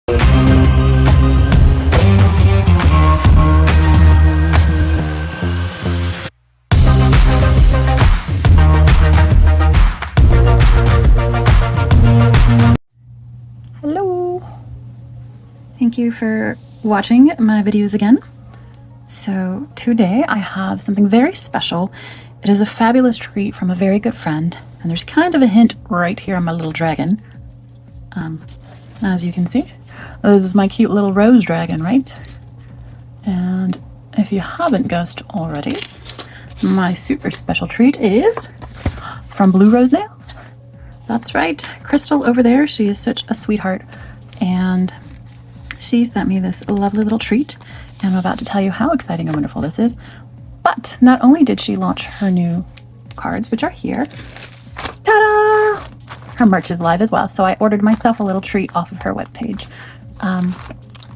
Hello! Thank you for watching my videos again. So today I have something very special. It is a fabulous treat from a very good friend, and there's kind of a hint right here on my little dragon. As you can see, this is my cute little rose dragon, right? And if you haven't guessed already, my super special treat is from Blue Rose Nails. That's right, Crystal over there, she is such a sweetheart, and she sent me this lovely little treat, and I'm about to tell you how exciting and wonderful this is. But not only did she launch her new cards, which are here, ta-da! Her merch is live as well, so I ordered myself a little treat off of her webpage.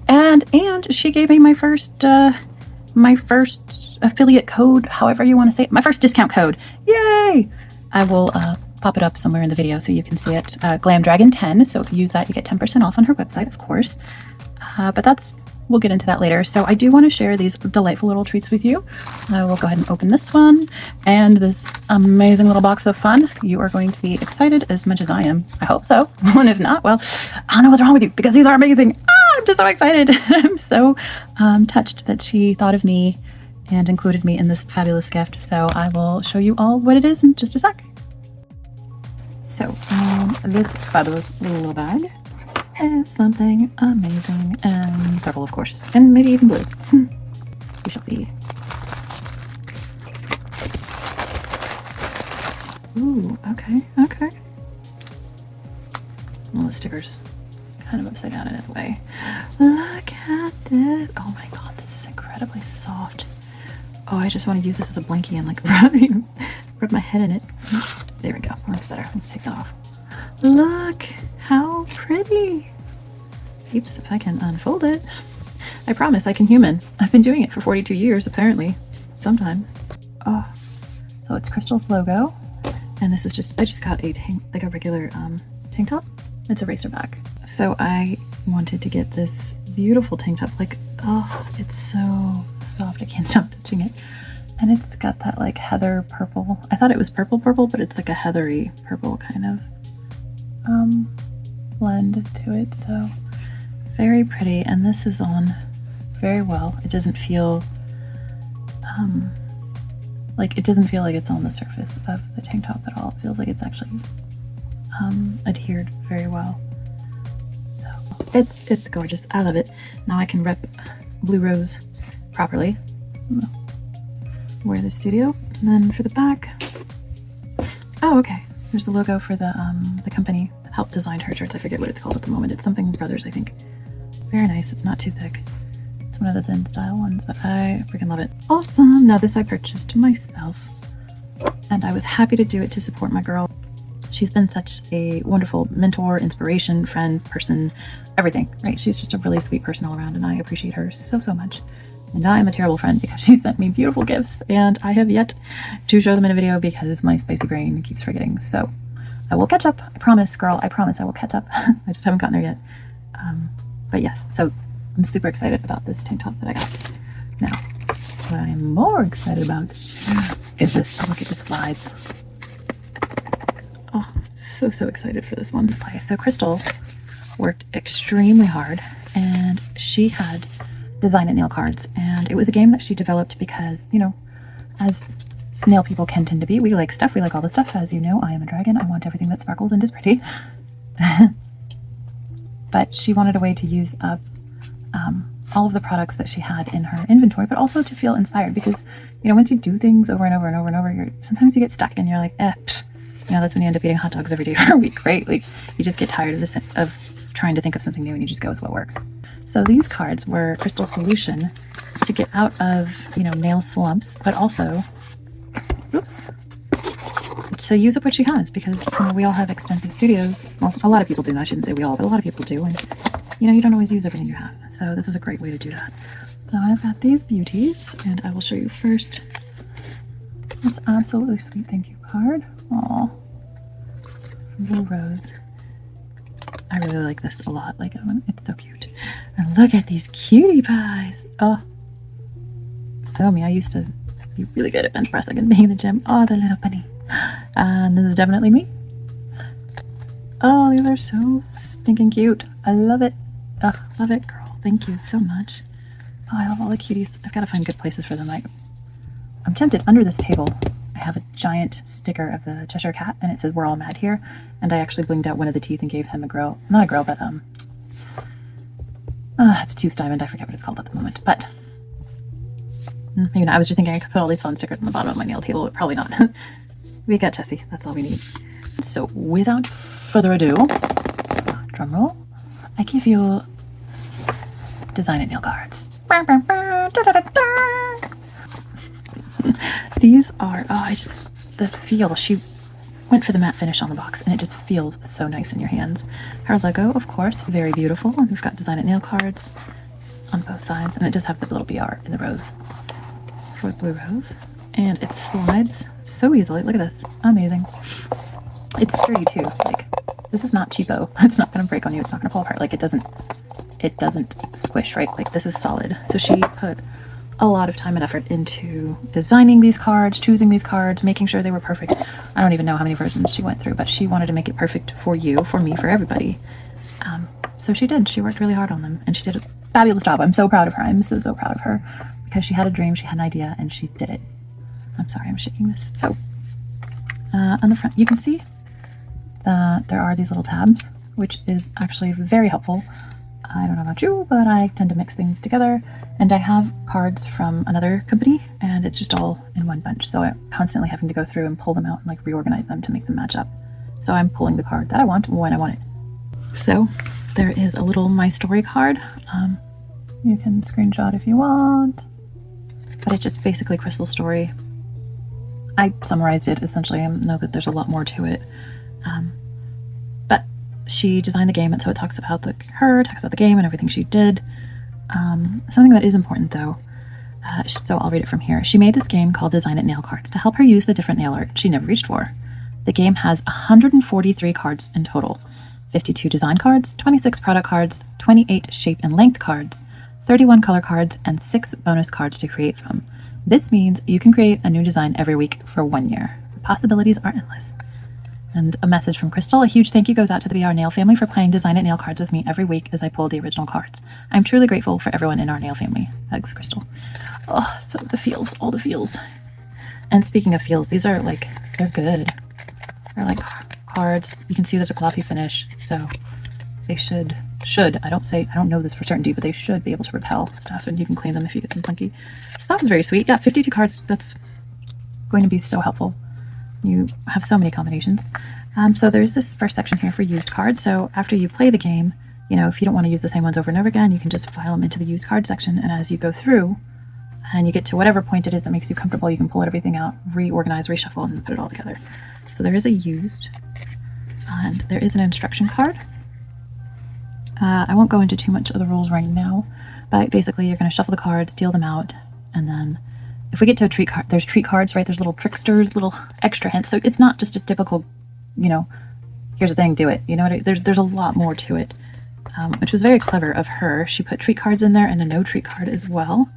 And she gave me my first affiliate code, however you want to say it, my first discount code. Yay! I will pop it up somewhere in the video so you can see it. GlamDragon10. So if you use that, you get 10% off on her website, of course. But we'll get into that later. So I do want to share these delightful little treats with you. I will go ahead and open this one and this amazing little box of fun. You are going to be excited as much as I am. I hope so. And if not, well, I don't know what's wrong with you because these are amazing. I'm just so excited. I'm so touched that she thought of me and included me in this fabulous gift. So I will show you all what it is in just a sec. So this fabulous little bag is something amazing and purple, of course, and maybe even blue. We shall see. Ooh, okay. Well, the sticker's kind of upside down in its way. Look at this. Oh my god, this is incredibly soft. Oh, I just want to use this as a blankie and like rub my head in it. There we go. That's better. Let's take that off. Look how pretty. Peeps, if I can unfold it. I promise I can human. I've been doing it for 42 years, apparently. Sometime. Oh, so it's Crystal's logo. And this is I just got a regular tank top. It's a racer back. So I wanted to get this beautiful tank top. Like, oh, it's so soft. I can't stop touching it. And it's got that like heather purple. I thought it was purple, but it's like a heathery purple kind of blend to it. So very pretty. And this is on very well. It doesn't feel like it's on the surface of the tank top at all. It feels like it's actually adhered very well. So it's gorgeous. I love it. Now I can rep Blue Rose properly. Wear the studio, and then for the back, oh okay, there's the logo for the company that helped design her shirts. I forget what it's called at the moment. It's something Brothers, I think. Very nice. It's not too thick. It's one of the thin style ones, but I freaking love it. Awesome. Now this I purchased myself, and I was happy to do it to support my girl. She's been such a wonderful mentor, inspiration, friend, person, everything, right? She's just a really sweet person all around, and I appreciate her so much. And I'm a terrible friend because she sent me beautiful gifts, and I have yet to show them in a video because my spicy brain keeps forgetting. So I will catch up. I promise, girl. I promise I will catch up. I just haven't gotten there yet. But yes, so I'm super excited about this tank top that I got. Now, what I'm more excited about is this. Look at the slides. Oh, so excited for this one. Okay, so Crystal worked extremely hard, and she had Design It nail cards, and it was a game that she developed because, you know, as nail people can tend to be, we like stuff, we like all the stuff. As you know, I am a dragon. I want everything that sparkles and is pretty. But she wanted a way to use up all of the products that she had in her inventory, but also to feel inspired because, you know, once you do things over and over, sometimes you get stuck and you're like, you know, that's when you end up eating hot dogs every day for a week, right? Like, you just get tired of trying to think of something new, and you just go with what works. So these cards were Crystal's solution to get out of, you know, nail slumps, but also, to use up what she has, because, you know, we all have extensive studios. Well, a lot of people do. I shouldn't say we all, but a lot of people do. And, you know, you don't always use everything you have. So this is a great way to do that. So I've got these beauties, and I will show you first this absolutely sweet thank you card. Aw, from Blue Rose. I really like this a lot. Like, it's so cute. And look at these cutie pies. Oh, so me. I used to be really good at bench pressing and being in the gym. Oh, the little bunny. And this is definitely me. Oh, these are so stinking cute. I love it. Oh, love it, girl. Thank you so much. Oh, I love all the cuties. I've got to find good places for them. I'm tempted. Under this table, I have a giant sticker of the Cheshire Cat, and it says "We're all mad here." And I actually blinged out one of the teeth and gave him a grill. Not a grill, but it's tooth diamond. I forget what it's called at the moment. But maybe not. I was just thinking I could put all these fun stickers on the bottom of my nail table, but probably not. We got Tessie. That's all we need. So without further ado, drum roll, I give you Design It nail cards. These are, the feel. She went for the matte finish on the box, and it just feels so nice in your hands. Her logo, of course, very beautiful. We've got Design It nail cards on both sides, and it does have the little BR in the rose, for blue rose. And it slides so easily. Look at this. Amazing. It's sturdy too. Like, this is not cheapo. It's not going to break on you. It's not going to fall apart. Like, it doesn't squish, right? Like, this is solid. So she put a lot of time and effort into designing these cards, choosing these cards, making sure they were perfect. I don't even know how many versions she went through, but she wanted to make it perfect for you, for me, for everybody. So she did. She worked really hard on them, and she did a fabulous job. I'm so proud of her. I'm so, so proud of her, because she had a dream, she had an idea, and she did it. I'm sorry, I'm shaking this. So on the front, you can see that there are these little tabs, which is actually very helpful. I don't know about you, but I tend to mix things together, and I have cards from another company, and it's just all in one bunch. So I'm constantly having to go through and pull them out and like reorganize them to make them match up. So I'm pulling the card that I want when I want it. So there is a little My Story card. You can screenshot if you want, but it's just basically Crystal's story. I summarized it essentially. I know that there's a lot more to it. But she designed the game, and so it talks about talks about the game and everything she did. Something that is important though, so I'll read it from here. She made this game called Design It nail cards to help her use the different nail art she never reached for. The game has 143 cards in total, 52 design cards, 26 product cards, 28 shape and length cards, 31 color cards, and 6 bonus cards to create from. This means you can create a new design every week for 1 year. The possibilities are endless. And a message from Crystal. A huge thank you goes out to the BR Nail family for playing Design It nail cards with me every week as I pull the original cards. I'm truly grateful for everyone in our nail family. Hugs, Crystal. Oh, so the feels, all the feels. And speaking of feels, these are like, they're good. They're like cards. You can see there's a glossy finish, so they should, I don't know this for certainty, but they should be able to repel stuff, and you can clean them if you get them funky. So that was very sweet. Yeah, 52 cards. That's going to be so helpful. You have so many combinations. So there's this first section here for used cards. So after you play the game, if you don't want to use the same ones over and over again, you can just file them into the used card section. And as you go through and you get to whatever point it is that makes you comfortable, you can pull everything out, reorganize, reshuffle, and put it all together. So there is a used, and there is an instruction card. I won't go into too much of the rules right now, but basically you're going to shuffle the cards, deal them out, and then if we get to a treat card, there's treat cards, right? There's little tricksters, little extra hints. So it's not just a typical, here's the thing, do it. There's a lot more to it, which was very clever of her. She put treat cards in there and a no treat card as well.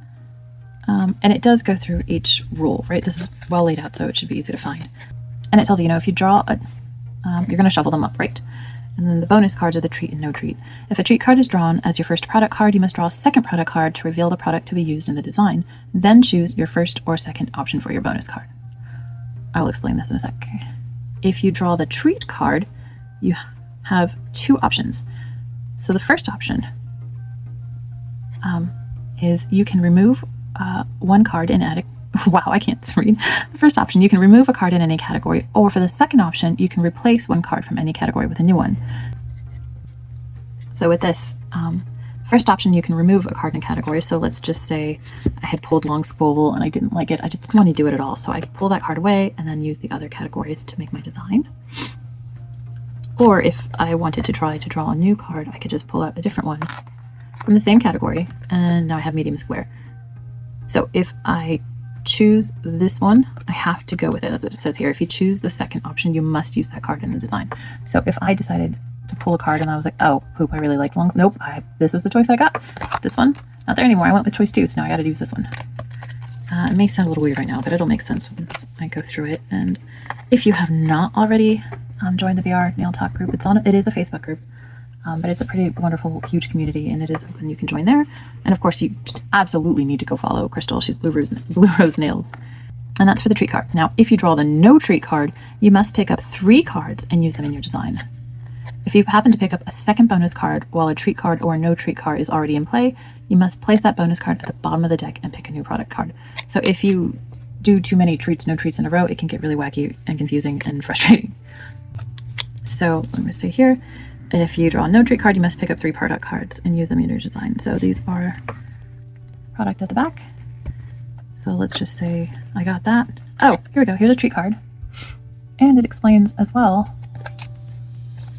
And it does go through each rule, right? This is well laid out, so it should be easy to find. And it tells you, if you draw, you're going to shuffle them up, right? And then the bonus cards are the treat and no treat. If a treat card is drawn as your first product card, you must draw a second product card to reveal the product to be used in the design. Then choose your first or second option for your bonus card. I'll explain this in a sec. If you draw the treat card, you have 2 options. So the first option is you can remove one card and add a wow, I can't read. The first option, you can remove a card in any category, or for the second option, you can replace one card from any category with a new one. So with this, first option, you can remove a card in a category. So let's just say I had pulled Long Spool and I didn't like it. I just didn't want to do it at all. So I could pull that card away and then use the other categories to make my design. Or if I wanted to try to draw a new card, I could just pull out a different one from the same category, and now I have medium square. So if I choose this one, I have to go with it. That's what it says here. If you choose the second option, you must use that card in the design. So if I decided to pull a card, and I was like, oh, poop, I really like longs. Nope, this was the choice I got. This one, not there anymore. I went with choice 2, so now I got to use this one. It may sound a little weird right now, but it'll make sense once I go through it. And if you have not already joined the VR Nail Talk group, it is a Facebook group, but it's a pretty wonderful, huge community, and it is open. You can join there. And of course, you absolutely need to go follow Crystal. She's Blue Rose Nails. And that's for the treat card. Now, if you draw the no treat card, you must pick up 3 cards and use them in your design. If you happen to pick up a second bonus card while a treat card or a no treat card is already in play, you must place that bonus card at the bottom of the deck and pick a new product card. So if you do too many treats, no treats in a row, it can get really wacky and confusing and frustrating. So I'm going to say here, if you draw a no treat card, you must pick up 3 product cards and use them in your design. So these are product at the back. So let's just say I got that. Oh, here we go. Here's a treat card. And it explains as well.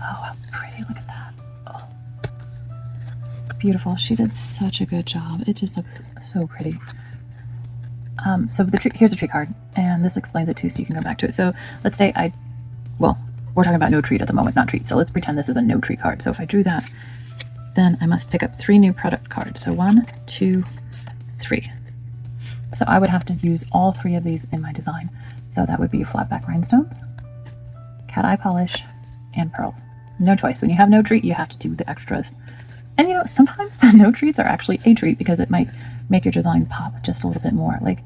Oh, how pretty. Look at that. Oh, just beautiful. She did such a good job. It just looks so pretty. So here's a treat card, and this explains it too, so you can go back to it. So let's say we're talking about no treat at the moment, not treat. So let's pretend this is a no treat card. So if I drew that, then I must pick up 3 new product cards. So 1, 2, 3. So I would have to use all 3 of these in my design. So that would be flat back rhinestones, cat eye polish, and pearls. No choice. When you have no treat, you have to do the extras. And you know, sometimes the no treats are actually a treat because it might make your design pop just a little bit more. Like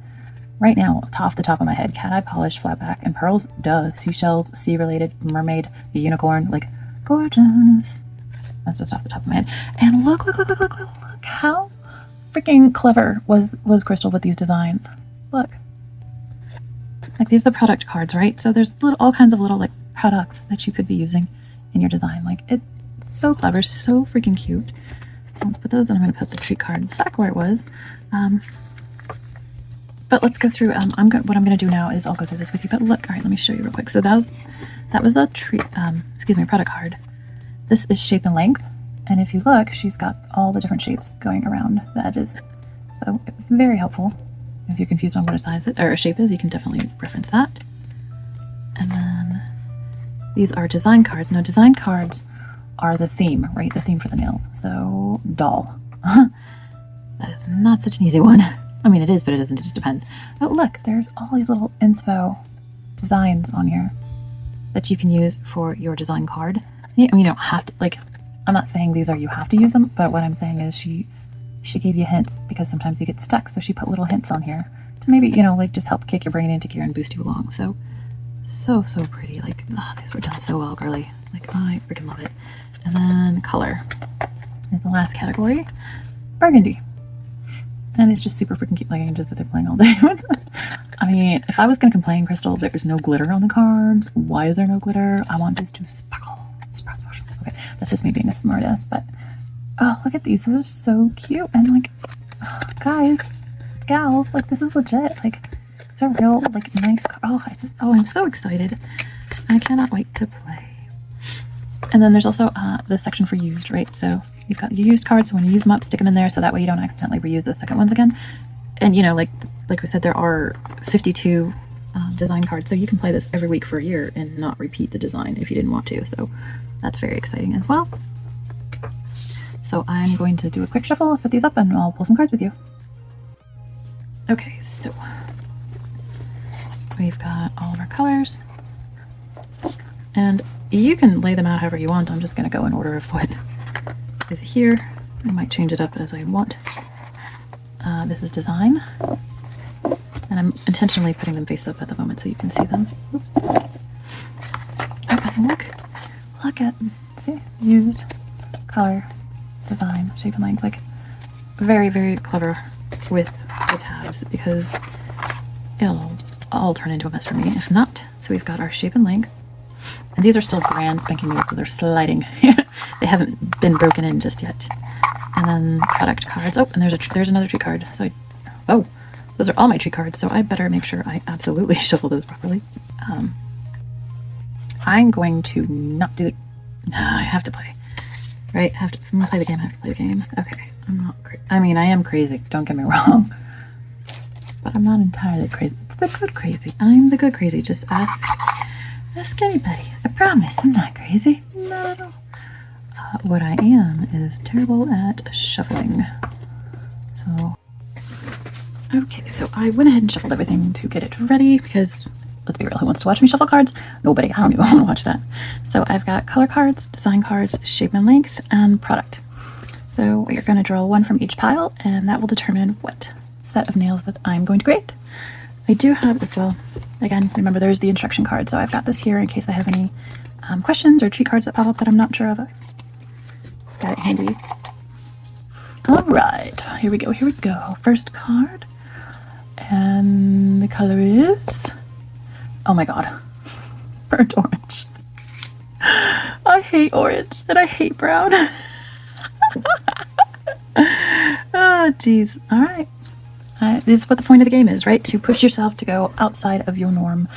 right now, off the top of my head, cat eye polish, flat back, and pearls, duh. Seashells, sea related, mermaid, the unicorn, like gorgeous. That's just off the top of my head. And look how freaking clever was Crystal with these designs. Look. Like these are the product cards, right? So there's all kinds of little like products that you could be using in your design. Like it's so clever, so freaking cute. Let's put those, and I'm going to put the treat card back where it was. But let's go through. What I'm going to do now is I'll go through this with you. But look, all right, let me show you real quick. So that was a treat. Product card. This is shape and length, and if you look, she's got all the different shapes going around the edges. So very helpful. If you're confused on what a size or a shape is, you can definitely reference that. And then these are design cards. Now, design cards are the theme, right? The theme for the nails. So, doll. That is not such an easy one. I mean, it is, but it isn't. It just depends. But look, there's all these little inspo designs on here that you can use for your design card. You don't have to, like, I'm not saying these are you have to use them, but what I'm saying is she gave you hints because sometimes you get stuck. So she put little hints on here to maybe, like just help kick your brain into gear and boost you along. So pretty. Like, these were done so well, girly. Like, I freaking love it. And then color is the last category. Burgundy. And it's just super freaking cute. Like, I can just sit there playing all day with it. I mean, if I was going to complain, Crystal, there's no glitter on the cards. Why is there no glitter? I want this to sparkle. Sparkle. Okay, that's just me being a smartass, but oh, look at these. They're so cute. And like, guys, gals, like this is legit. Like, it's a real, like, nice card. I'm so excited. I cannot wait to play. And then there's also the section for used, right? So you've got your used cards. So when you use them up, stick them in there so that way you don't accidentally reuse the second ones again. And like we said, there are 52 design cards. So you can play this every week for a year and not repeat the design if you didn't want to. So that's very exciting as well. So I'm going to do a quick shuffle, set these up, and I'll pull some cards with you. Okay, so we've got all of our colors. And you can lay them out however you want. I'm just going to go in order of what is here. I might change it up as I want. This is design. And I'm intentionally putting them face up at the moment so you can see them. Oops. Oh, and look at, see, used, color, design, shape and length. Like, very, very clever with the tabs because it'll all turn into a mess for me if not. So we've got our shape and length. And these are still brand spanking new, so they're sliding. They haven't been broken in just yet. And then product cards. Oh, and there's another treat card. So those are all my treat cards, so I better make sure I absolutely shuffle those properly. I'm going to not do I have to play. Right? I'm gonna play the game. I have to play the game. Okay. I am crazy. Don't get me wrong. But I'm not entirely crazy. It's the good crazy. I'm the good crazy. Just ask anybody. I promise. I'm not crazy. Not at all. What I am is terrible at shuffling. So, okay, so I went ahead and shuffled everything to get it ready because, let's be real, who wants to watch me shuffle cards? Nobody. I don't even want to watch that. So I've got color cards, design cards, shape and length, and product. So you're going to draw one from each pile, and that will determine what set of nails that I'm going to create. I do have as well, again, remember there's the instruction card, so I've got this here in case I have any questions or treat cards that pop up that I'm not sure of. Got it handy. All right, here we go, here we go. First card, and the color is, oh my god, burnt orange. I hate orange, and I hate brown. Oh, jeez. All right. This is what the point of the game is, right? To push yourself to go outside of your norm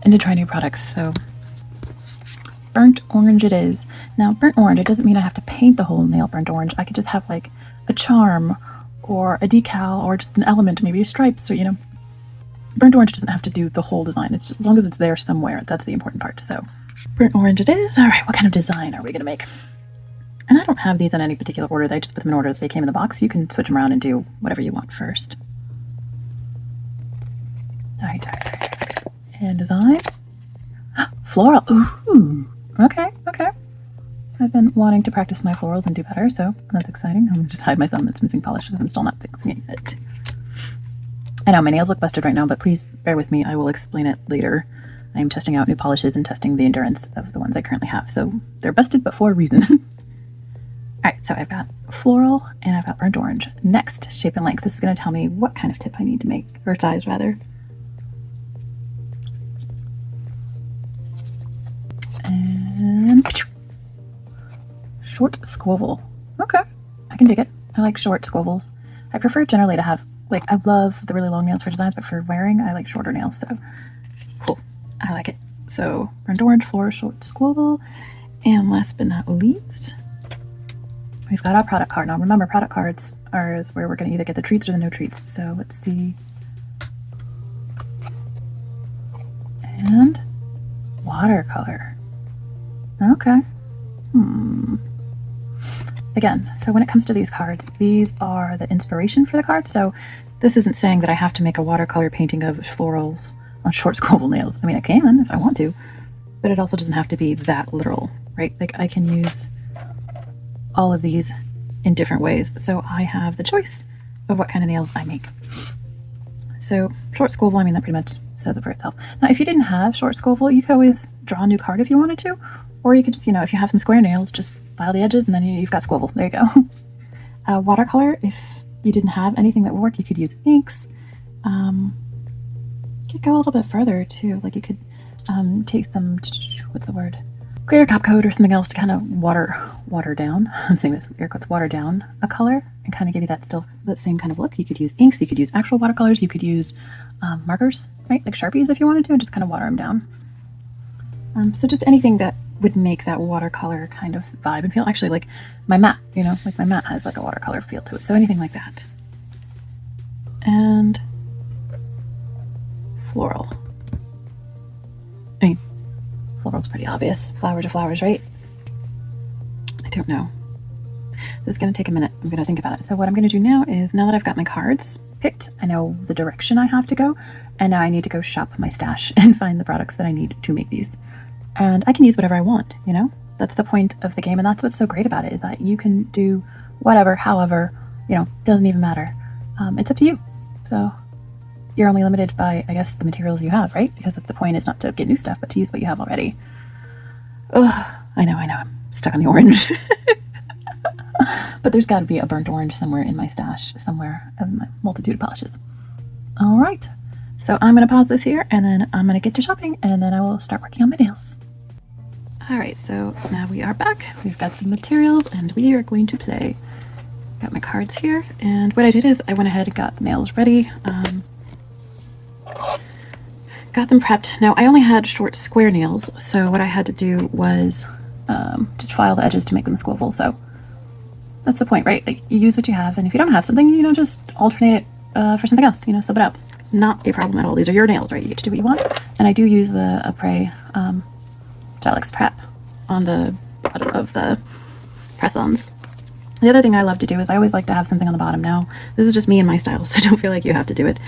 and to try new products. So, burnt orange it is. Now, burnt orange, it doesn't mean I have to paint the whole nail burnt orange. I could just have like a charm or a decal or just an element, maybe a stripe. So, you know, burnt orange doesn't have to do the whole design. It's just, as long as it's there somewhere, that's the important part. So, burnt orange it is. All right, what kind of design are we going to make? And I don't have these in any particular order. I just put them in order that they came in the box. You can switch them around and do whatever you want first. All right. And design. Floral. Ooh. Okay. I've been wanting to practice my florals and do better, so that's exciting. I'm going to just hide my thumb that's missing polish because I'm still not fixing it. I know my nails look busted right now, but please bear with me. I will explain it later. I am testing out new polishes and testing the endurance of the ones I currently have, so they're busted, but for a reason. Alright, so I've got floral and I've got burnt orange. Next, shape and length. This is going to tell me what kind of tip I need to make, or size rather. And short squoval. Okay, I can dig it. I like short squovels. I prefer generally to have, like, I love the really long nails for designs, but for wearing, I like shorter nails, so cool. I like it. So, burnt orange, floral, short squoval, and last but not least, we've got our product card. Now remember, product cards are where we're going to either get the treats or the no treats. So let's see. And watercolor. Okay. Again, so when it comes to these cards, these are the inspiration for the card. So this isn't saying that I have to make a watercolor painting of florals on short squoval nails. I mean, I can if I want to, but it also doesn't have to be that literal, right? Like I can use all of these in different ways. So I have the choice of what kind of nails I make. So short squoval, I mean, that pretty much says it for itself. Now, if you didn't have short squoval, you could always draw a new card if you wanted to, or you could just, you know, if you have some square nails, just file the edges and then you've got squoval. There you go. Watercolor, if you didn't have anything that would work, you could use inks. You could go a little bit further too. Like you could take some, what's the word? Clear top coat or something else to kind of water down. I'm saying this with air quotes, water down a color and kind of give you that same kind of look. You could use inks, you could use actual watercolors, you could use markers, right? Like Sharpies if you wanted to, and just kind of water them down. So just anything that would make that watercolor kind of vibe and feel. Actually, like my mat, you know, like my mat has like a watercolor feel to it. So anything like that. And floral. I mean, floral's pretty obvious. Flowers are flowers, right? I don't know. This is going to take a minute. I'm going to think about it. So what I'm going to do now is, now that I've got my cards picked, I know the direction I have to go, and now I need to go shop my stash and find the products that I need to make these. And I can use whatever I want, you know? That's the point of the game, and that's what's so great about it, is that you can do whatever, however, you know, doesn't even matter. It's up to you. So you're only limited by, I guess, the materials you have, right? Because the point is not to get new stuff, but to use what you have already. Ugh, I know, I'm stuck on the orange. But there's got to be a burnt orange somewhere in my stash, somewhere of my multitude of polishes. All right, so I'm going to pause this here, and then I'm going to get to shopping, and then I will start working on my nails. All right, so now we are back. We've got some materials, and we are going to play. Got my cards here, and what I did is I went ahead and got the nails ready. Got them prepped. Now, I only had short square nails, so what I had to do was just file the edges to make them squivel. So that's the point, right? Like, you use what you have, and if you don't have something, you know, just alternate it for something else, you know, sub it out. Not a problem at all. These are your nails, right? You get to do what you want. And I do use the Apres Gelix Prep on the bottom of the press-ons. The other thing I love to do is I always like to have something on the bottom. Now, this is just me and my style, so don't feel like you have to do it.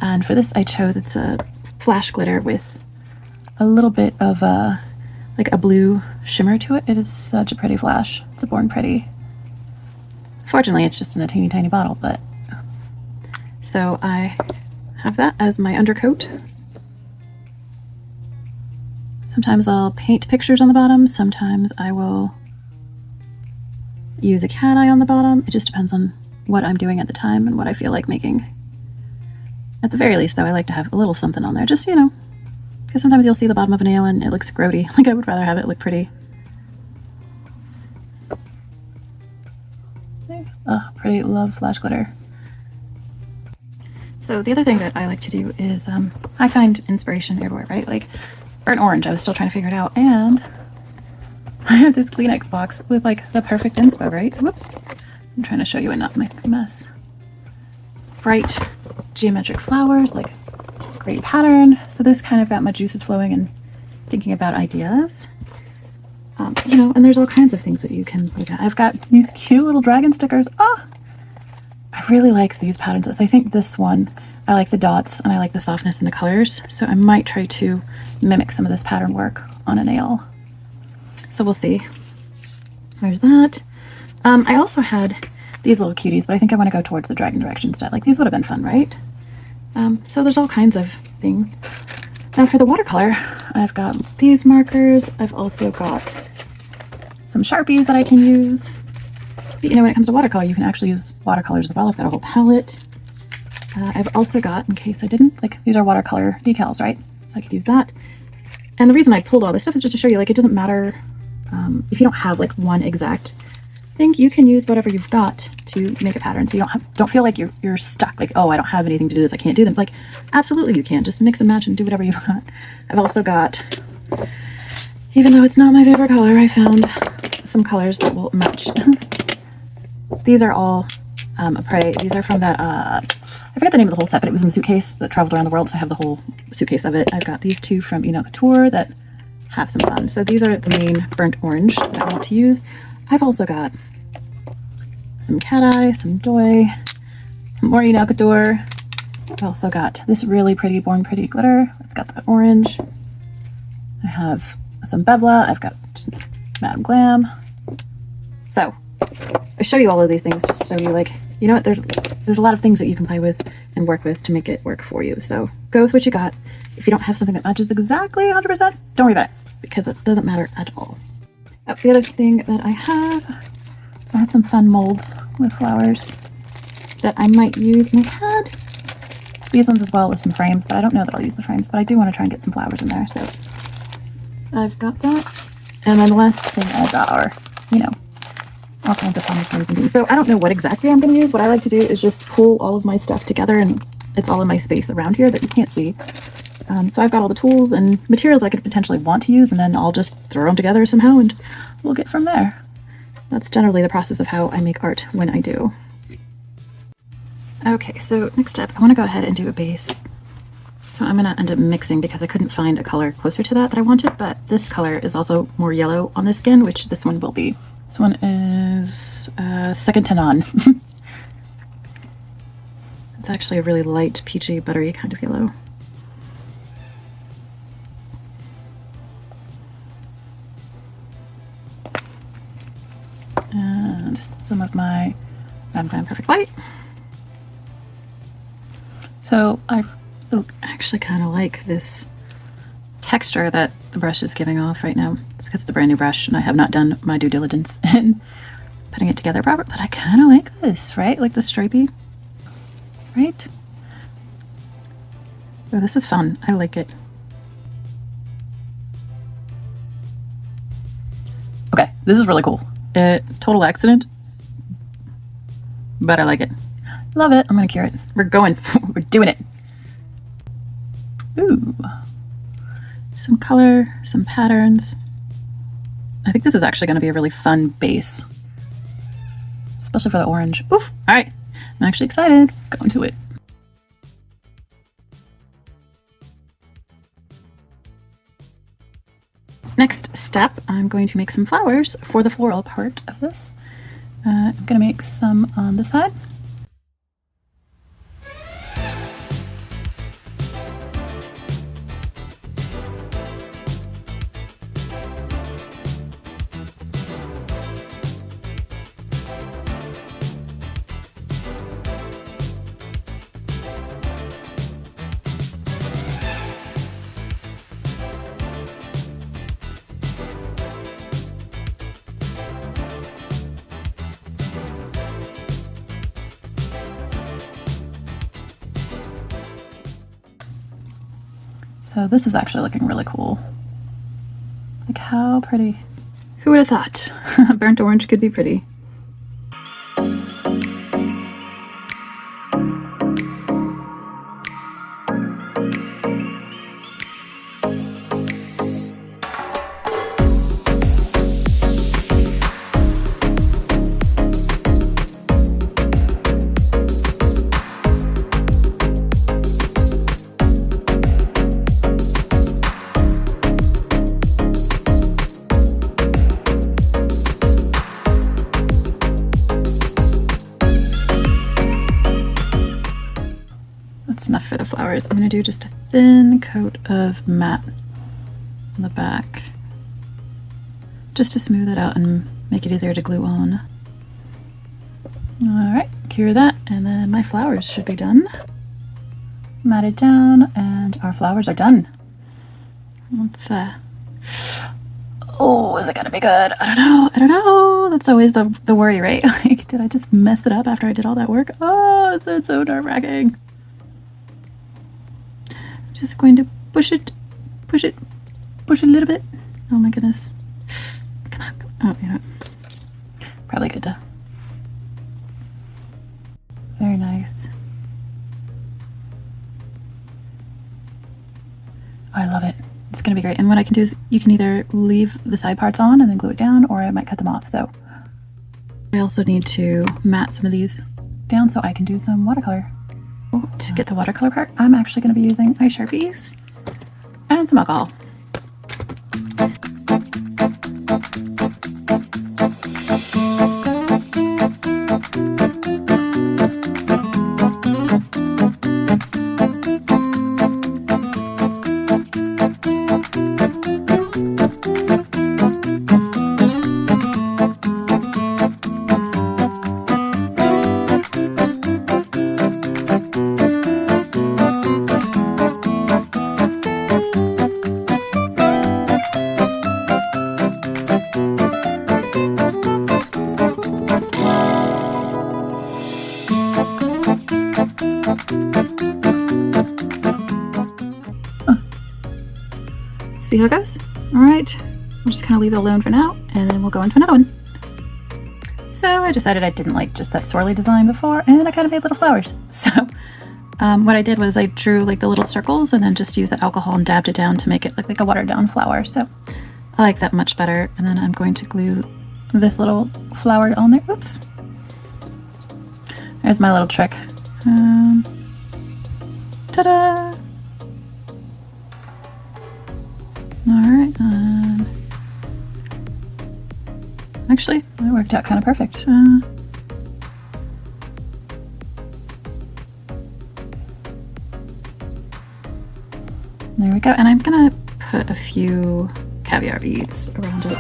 And for this, I chose, it's a flash glitter with a little bit of like a blue shimmer to it. It is such a pretty flash. It's a Born Pretty. Fortunately, it's just in a teeny tiny bottle, but... So I have that as my undercoat. Sometimes I'll paint pictures on the bottom. Sometimes I will use a cat eye on the bottom. It just depends on what I'm doing at the time and what I feel like making. At the very least, though, I like to have a little something on there, just, you know, because sometimes you'll see the bottom of a nail and it looks grody. Like, I would rather have it look pretty. Oh, pretty. Love flash glitter. So the other thing that I like to do is I find inspiration everywhere, right? Like burnt orange, I was still trying to figure it out, and I have this Kleenex box with like the perfect inspo, right? Whoops. I'm trying to show you and not make a mess. Bright geometric flowers, like great pattern. So this kind of got my juices flowing and thinking about ideas. You know, and there's all kinds of things that you can look at. I've got these cute little dragon stickers. Oh, I really like these patterns. I think this one, I like the dots and I like the softness in the colors. So I might try to mimic some of this pattern work on a nail. So we'll see. There's that. I also had these little cuties, but I think I want to go towards the dragon direction instead. Like these would have been fun, right? So there's all kinds of things. Now for the watercolor, I've got these markers. I've also got some Sharpies that I can use. But, you know, when it comes to watercolor, you can actually use watercolors as well. I've got a whole palette. I've also got, in case I didn't, like these are watercolor decals, right? So I could use that. And the reason I pulled all this stuff is just to show you, like, it doesn't matter if you don't have like one exact thing, you can use whatever you've got to make a pattern. So you don't feel like you're stuck, like, oh, I don't have anything to do this, I can't do them. Like, absolutely you can. Just mix and match and do whatever you've got. I've also got, even though it's not my favorite color, I found some colors that will match. These are all Apres. These are from that, I forget the name of the whole set, but it was in the suitcase that traveled around the world, so I have the whole suitcase of it. I've got these two from Eno Couture that have some fun. So these are the main burnt orange that I want to use. I've also got some cat eye, some doy, more Eno Couture. I've also got this really pretty Born Pretty glitter. It's got that orange. I have some Bevla. I've got Madame Glam. So I show you all of these things just so you, like, you know what, there's a lot of things that you can play with and work with to make it work for you. So go with what you got. If you don't have something that matches exactly 100%, don't worry about it, because it doesn't matter at all. The other thing that I have some fun molds with flowers that I might use, and I had these ones as well with some frames, but I don't know that I'll use the frames, but I do want to try and get some flowers in there. So I've got that. And then the last thing I got are, you know, all kinds of fun things and things. So I don't know what exactly I'm going to use. What I like to do is just pull all of my stuff together, and it's all in my space around here that you can't see. So I've got all the tools and materials I could potentially want to use, and then I'll just throw them together somehow and we'll get from there. That's generally the process of how I make art when I do. Okay, so next step, I want to go ahead and do a base. So I'm going to end up mixing because I couldn't find a color closer to that I wanted, but this color is also more yellow on the skin, which this one will be. This one is Second to None. It's actually a really light, peachy, buttery kind of yellow. And just some of my Madame Glam Perfect White. So I actually kind of like this texture that the brush is giving off right now. It's because it's a brand new brush and I have not done my due diligence in putting it together proper, but I kind of like this, right? Like the stripey, right? Oh, this is fun. I like it. Okay, this is really cool. Total accident, but I like it. Love it. I'm gonna cure it. We're going. We're doing it. Ooh. Some color, some patterns. I think this is actually going to be a really fun base, especially for the orange. Oof! All right, I'm actually excited. Going to it. next step, I'm going to make some flowers for the floral part of this. I'm going to make some on this side. So this is actually looking really cool. Like, how pretty. Who would have thought burnt orange could be pretty? That's enough for the flowers. I'm going to do just a thin coat of matte on the back, just to smooth it out and make it easier to glue on. Alright, cure that, and then my flowers should be done. Matted down, and our flowers are done. Let's, oh, is it gonna be good? I don't know. That's always the worry, right? Like, did I just mess it up after I did all that work? Oh, it's so nerve-wracking. Just going to push it a little bit. Oh my goodness. Come on. Oh, yeah. Probably good to. Very nice. Oh, I love it. It's gonna be great. And what I can do is you can either leave the side parts on and then glue it down, or I might cut them off. So I also need to mat some of these down so I can do some watercolor. To get the watercolor part, I'm actually going to be using ice Sharpies and some alcohol. See how it goes? Alright, we'll just kind of leave it alone for now, and then we'll go into another one. So I decided I didn't like just that swirly design before, and I kind of made little flowers. So what I did was I drew like the little circles and then just used the alcohol and dabbed it down to make it look like a watered down flower. So I like that much better. And then I'm going to glue this little flower on there. Oops. There's my little trick. Ta-da! Alright, actually, that worked out kind of perfect. There we go, and I'm gonna put a few caviar beads around it.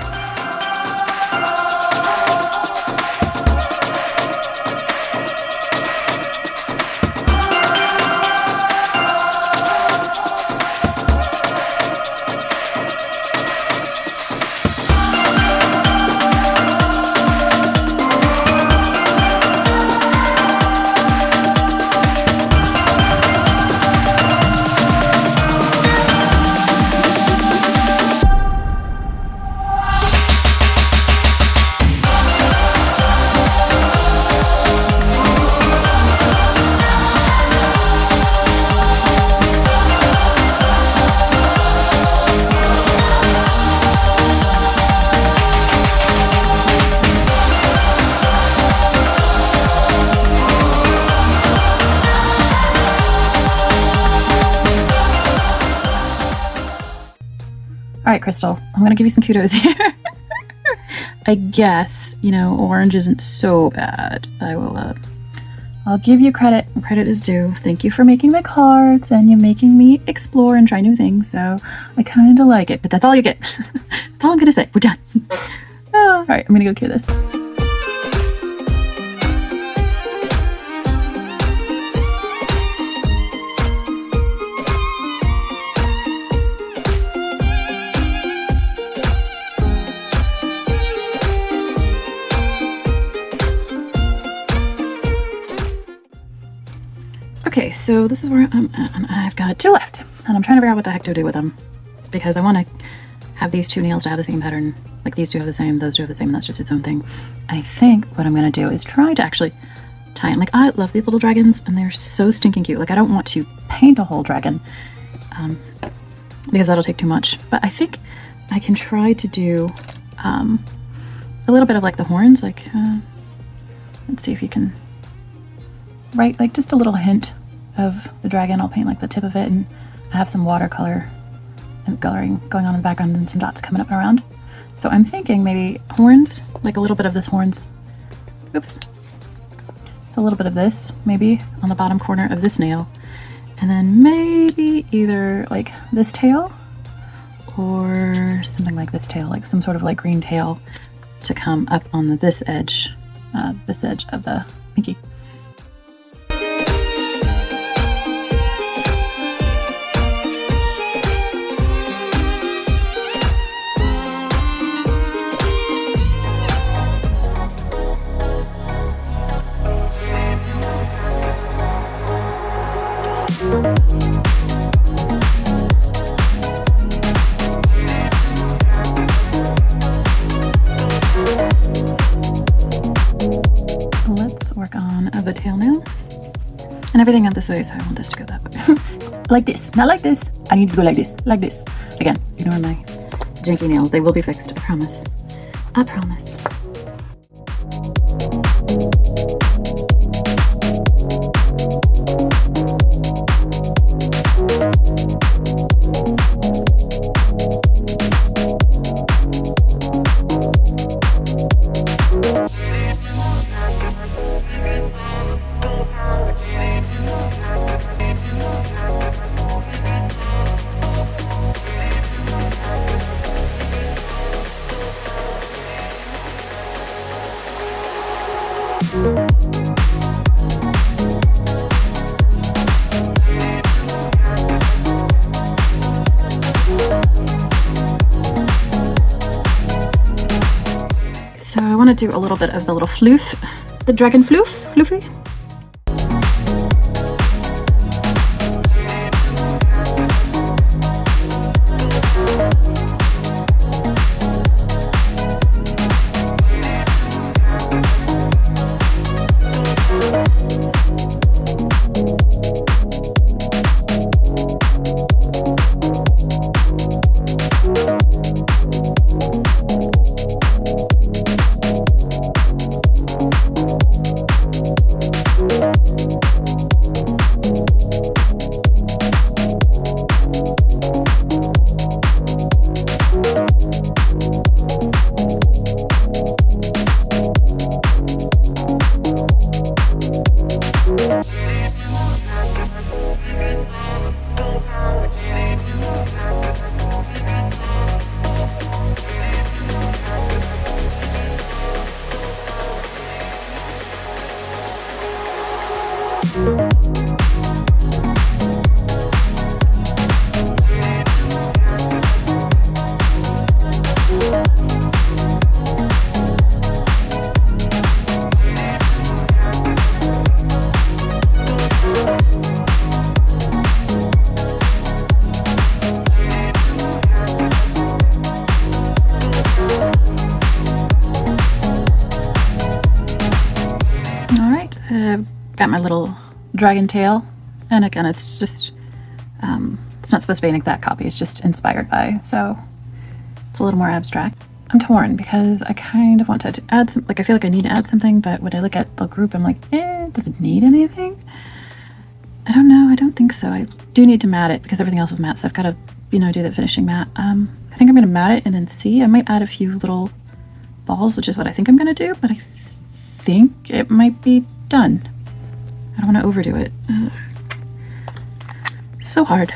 right, Crystal, I'm gonna give you some kudos here. I guess, you know, orange isn't so bad. I'll give you credit. Credit is due. Thank you for making the cards and you making me explore and try new things. So I kind of like it, but that's all you get. That's all I'm gonna say. We're done. All right, I'm gonna go cure this. Okay, so this is where I'm at, and I've got 2 left, and I'm trying to figure out what the heck to do with them, because I want to have these 2 nails to have the same pattern, like these 2 have the same, those 2 have the same, and that's just its own thing. I think what I'm going to do is try to actually tie in, like I love these little dragons, and they're so stinking cute. Like I don't want to paint a whole dragon, because that'll take too much, but I think I can try to do a little bit of like the horns, like, let's see if you can, right, like just a little hint of the dragon. I'll paint like the tip of it, and I have some watercolor and coloring going on in the background and some dots coming up and around. So I'm thinking maybe horns, like a little bit of this horns. Oops. So a little bit of this maybe on the bottom corner of this nail, and then maybe either like this tail or something like this tail, like some sort of like green tail to come up on this edge of the pinky. Let's work on the tail now. And everything went this way, so I want this to go that way. Like this, not like this. I need to go like this, like this. Again, ignore my janky nails. They will be fixed, I promise. I promise. So I want to do a little bit of the little floof, the dragon floof, floofy. Got my little dragon tail, and again it's just it's not supposed to be an exact copy, it's just inspired by, so it's a little more abstract. I'm torn because I kind of want to add some, like I feel like I need to add something, but when I look at the group I'm like, does it need anything? I don't know, I don't think so. I do need to matte it because everything else is matte, so I've got to, you know, do the finishing matte. I think I'm going to mat it and then see. I might add a few little balls, which is what I think I'm going to do, but I think it might be done. I don't want to overdo it. Ugh. So hard.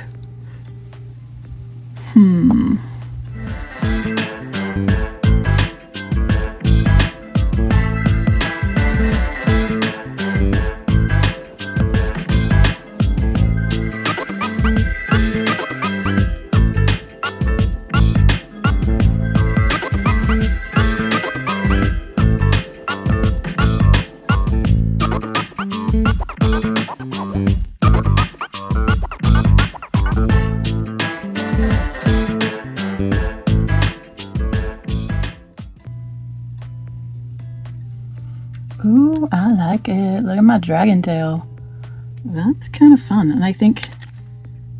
Ooh, I like it. Look at my dragon tail. That's kind of fun. And I think,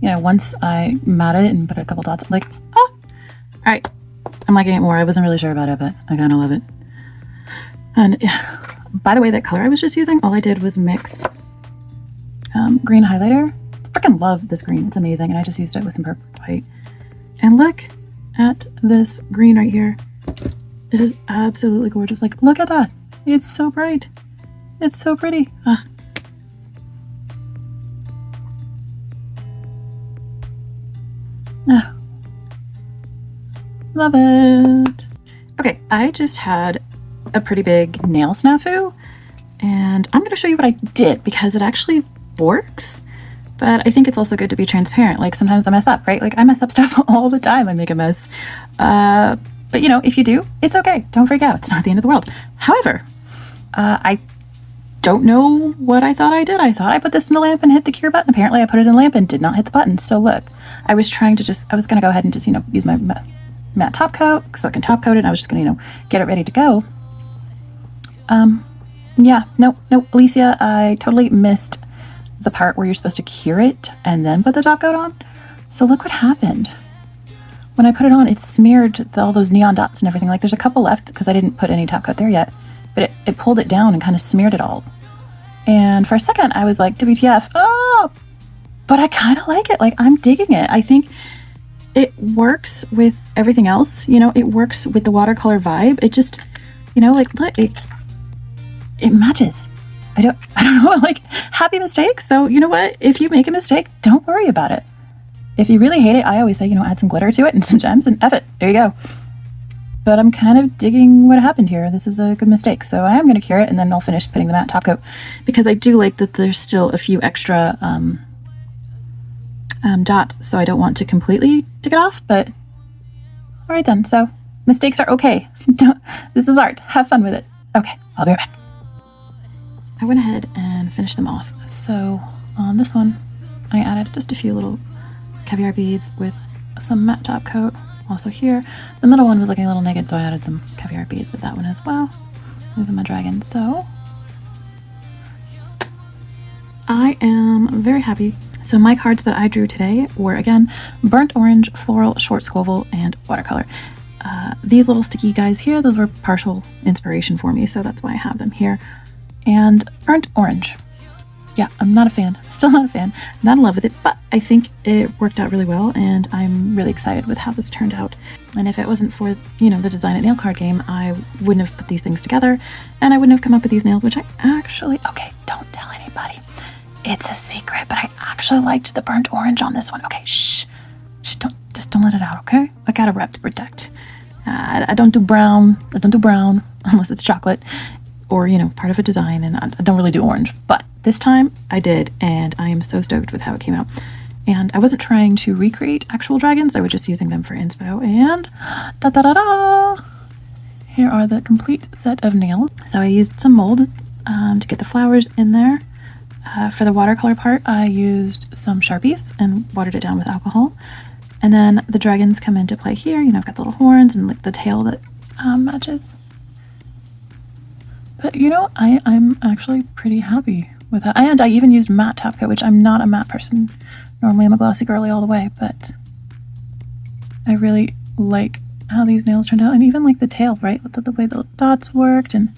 you know, once I mat it and put a couple dots, like, all right, I'm liking it more. I wasn't really sure about it, but I kind of love it. And yeah, by the way, that color I was just using, all I did was mix green highlighter. I freaking love this green. It's amazing. And I just used it with some purple white. And look at this green right here. It is absolutely gorgeous. Like, look at that. It's so bright. It's so pretty. Love it. Okay, I just had a pretty big nail snafu, and I'm going to show you what I did because it actually works. But I think it's also good to be transparent. Like, sometimes I mess up, right? Like, I mess up stuff all the time. I make a mess. But, you know, if you do, it's okay. Don't freak out. It's not the end of the world. However, I don't know what I thought I did. I thought I put this in the lamp and hit the cure button. Apparently, I put it in the lamp and did not hit the button. So, look, I was going to go ahead and just, you know, use my matte top coat so I can top coat it. And I was just going to, you know, get it ready to go. Yeah, no, Alicia, I totally missed the part where you're supposed to cure it and then put the top coat on. So look what happened. When I put it on, it smeared all those neon dots and everything. Like, there's a couple left because I didn't put any top coat there yet, but it pulled it down and kind of smeared it all. And for a second, I was like, WTF, oh, but I kind of like it. Like, I'm digging it. I think it works with everything else. You know, it works with the watercolor vibe. It just, you know, like, look, it matches. I don't know, like, happy mistake. So you know what? If you make a mistake, don't worry about it. If you really hate it, I always say, you know, add some glitter to it and some gems and F it. There you go. But I'm kind of digging what happened here. This is a good mistake. So I am going to cure it and then I'll finish putting the matte top coat because I do like that there's still a few extra dots. So I don't want to completely take it off, but all right then. So mistakes are okay. This is art. Have fun with it. Okay, I'll be right back. I went ahead and finished them off. So on this one, I added just a few little caviar beads with some matte top coat. Also here, the middle one was looking a little naked, so I added some caviar beads to that one as well. These are my dragon. So I am very happy. So my cards that I drew today were, again, burnt orange, floral, short squoval, and watercolor. These little sticky guys here, those were partial inspiration for me, so that's why I have them here. And burnt orange. Yeah, I'm not a fan. Still not a fan. Not in love with it, but I think it worked out really well, and I'm really excited with how this turned out. And if it wasn't for, you know, the Design It nail card game, I wouldn't have put these things together, and I wouldn't have come up with these nails, which I actually, okay, don't tell anybody. It's a secret, but I actually liked the burnt orange on this one. Okay, shh. Don't let it out, okay? I got a rep to protect. I don't do brown. I don't do brown unless it's chocolate or, you know, part of a design, and I don't really do orange. But this time I did, and I am so stoked with how it came out. And I wasn't trying to recreate actual dragons. I was just using them for inspo. And da-da-da-da! Here are the complete set of nails. So I used some molds to get the flowers in there. For the watercolor part, I used some Sharpies and watered it down with alcohol. And then the dragons come into play here. You know, I've got the little horns and like the tail that matches. But, you know, I'm actually pretty happy with that. And I even used matte top coat, which I'm not a matte person. Normally I'm a glossy girly all the way, but I really like how these nails turned out. And even like the tail, right? The way the dots worked, and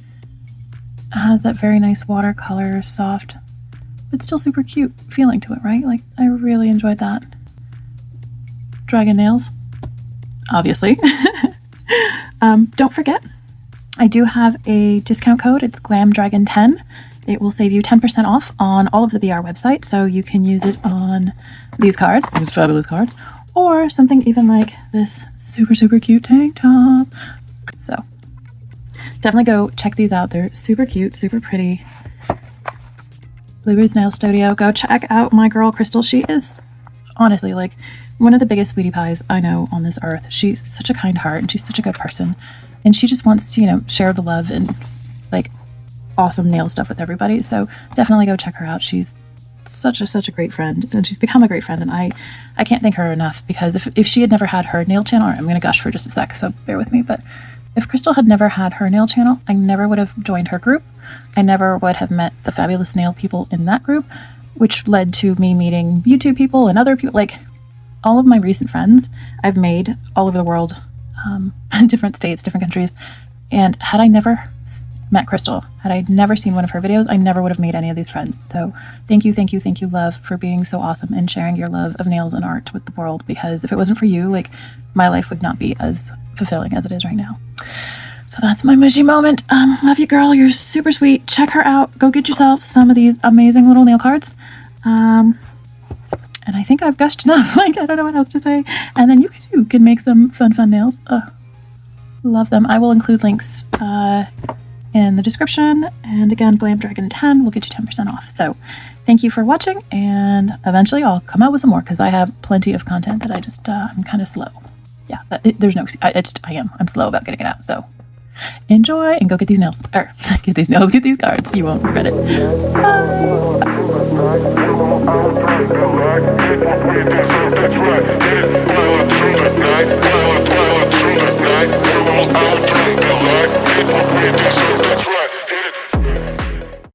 it has that very nice watercolor, soft, but still super cute feeling to it, right? Like, I really enjoyed that. Dragon nails. obviously. Don't forget, I do have a discount code. It's GlamDragon10. It will save you 10% off on all of the BR website, so you can use it on these cards, these fabulous cards, or something even like this super, super cute tank top. So definitely go check these out. They're super cute, super pretty. Blueberry's Nail Studio. Go check out my girl Crystal. She is honestly like one of the biggest sweetie pies I know on this earth. She's such a kind heart and she's such a good person. And she just wants to, you know, share the love and like awesome nail stuff with everybody. So definitely go check her out. She's such a great friend, and she's become a great friend. And I can't thank her enough, because if she had never had her nail channel, I'm going to gush for just a sec, so bear with me. But if Crystal had never had her nail channel, I never would have joined her group. I never would have met the fabulous nail people in that group, which led to me meeting YouTube people and other people. Like all of my recent friends I've made all over the world, different states, different countries. And had I never met Crystal, had I never seen one of her videos, I never would have made any of these friends. So thank you, love, for being so awesome and sharing your love of nails and art with the world, because if it wasn't for you, like my life would not be as fulfilling as it is right now. So that's my mushy moment. Love you, girl. You're super sweet. Check her out. Go get yourself some of these amazing little nail cards. And I think I've gushed enough. Like, I don't know what else to say. And then you can make some fun nails. Love them. I will include links in the description. And again, GlamDragon10 will get you 10% off. So thank you for watching. And eventually I'll come out with some more, because I have plenty of content that I just, I'm kind of slow. Yeah, there's no, I'm slow about getting it out. So enjoy and go get these nails, or get these cards. You won't regret it. Bye.